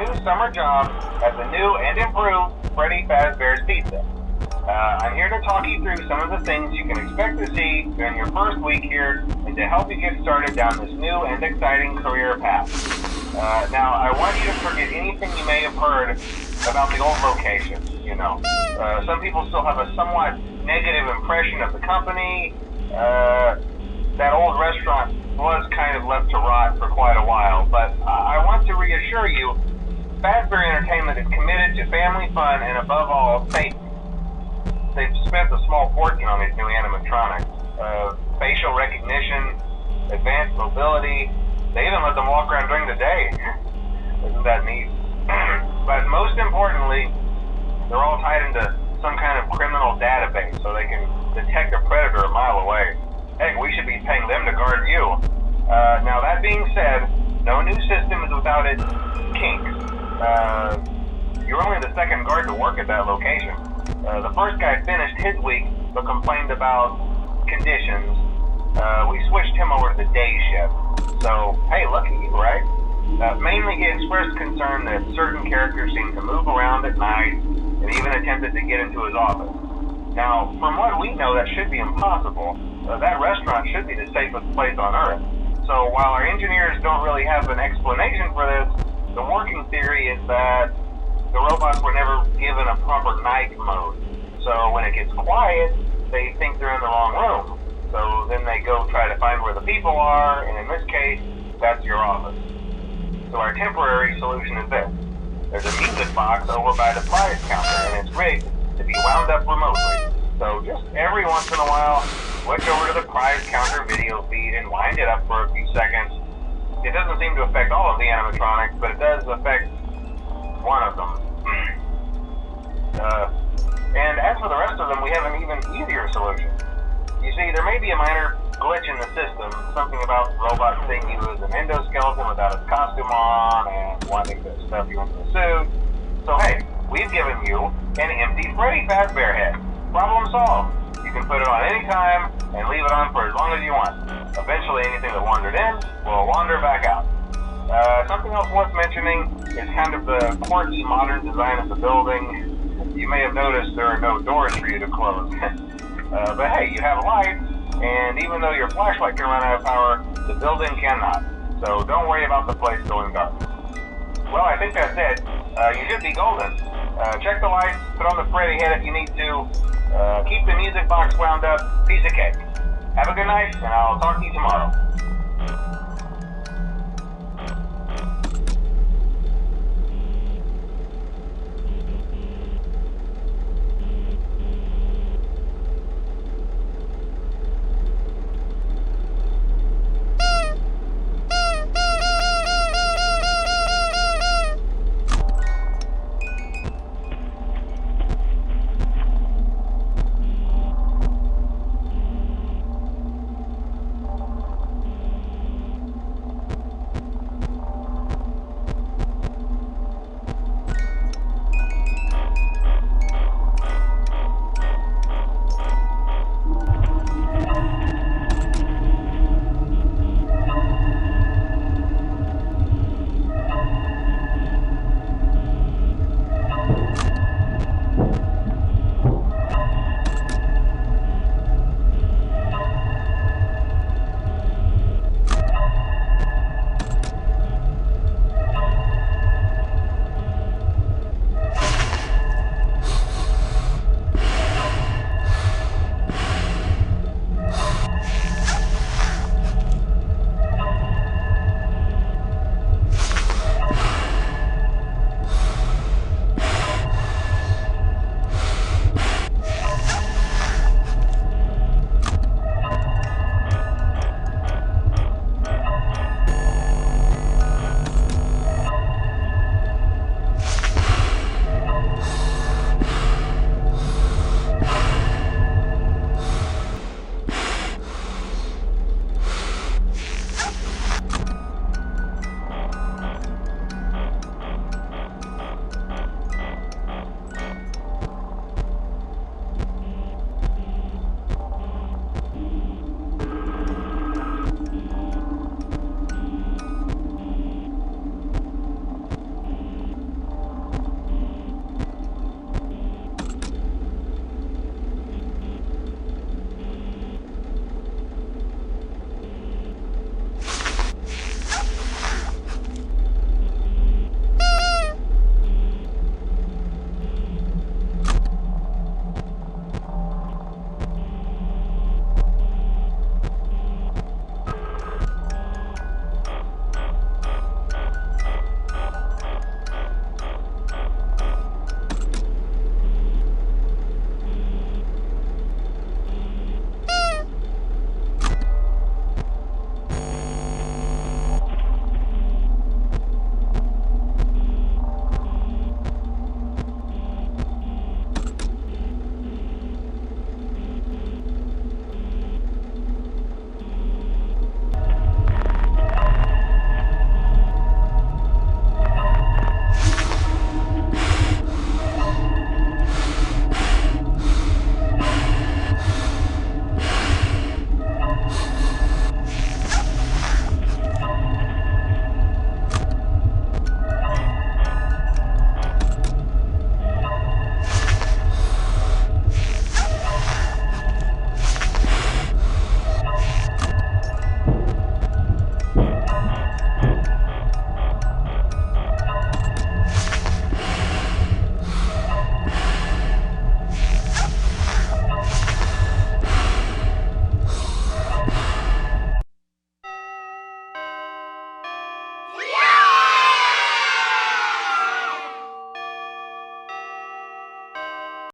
new summer job at the new and improved Freddy Fazbear's Pizza. I'm here to talk you through some of the things you can expect to see during your first week here and to help you get started down this new and exciting career path. Now, I want you to forget anything you may have heard about the old location, you know. Some people still have a somewhat negative impression of the company. That old restaurant was kind of left to rot for quite a while, but I want to reassure you, Fazbear Entertainment is committed to family fun and above all, safety. They've spent a small fortune on these new animatronics. Facial recognition, advanced mobility, they even let them walk around during the day. Isn't that neat? But most importantly, they're all tied into some kind of criminal database so they can detect a predator a mile away. Heck, we should be paying them to guard you. Now that being said, no new system is without its kinks. You're only the second guard to work at that location. The first guy finished his week but complained about conditions. We switched him over to the day shift. So, hey, lucky you, right? Mainly he expressed concern that certain characters seemed to move around at night and even attempted to get into his office. Now, from what we know, that should be impossible. That restaurant should be the safest place on Earth. So while our engineers don't really have an explanation for this, the working theory is that the robots were never given a proper night mode. So when it gets quiet, they think they're in the wrong room. So then they go try to find where the people are, and in this case, that's your office. So our temporary solution is this. There's a music box over by the prize counter, and it's rigged to be wound up remotely. So just every once in a while, switch over to the prize counter video feed and wind it up for a few seconds. It doesn't seem to affect all of the animatronics, but it does affect one of them. And as for the rest of them, we have an even easier solution. You see, there may be a minor glitch in the system, something about the robot seeing you as an endoskeleton without its costume on and wanting to stuff you into the suit. So hey, we've given you an empty Freddy Fazbear head. Problem solved. You can put it on any time and leave it on for as long as you want. Eventually anything that wandered in will wander back out. Something else worth mentioning is kind of the quirky modern design of the building. You may have noticed there are no doors for you to close. But hey, you have lights, and even though your flashlight can run out of power, the building cannot. So don't worry about the place going dark. Well, I think that's it. You should be golden. Check the lights, put on the Freddy head if you need to. Keep the music box wound up. Piece of cake. Have a good night, and I'll talk to you tomorrow.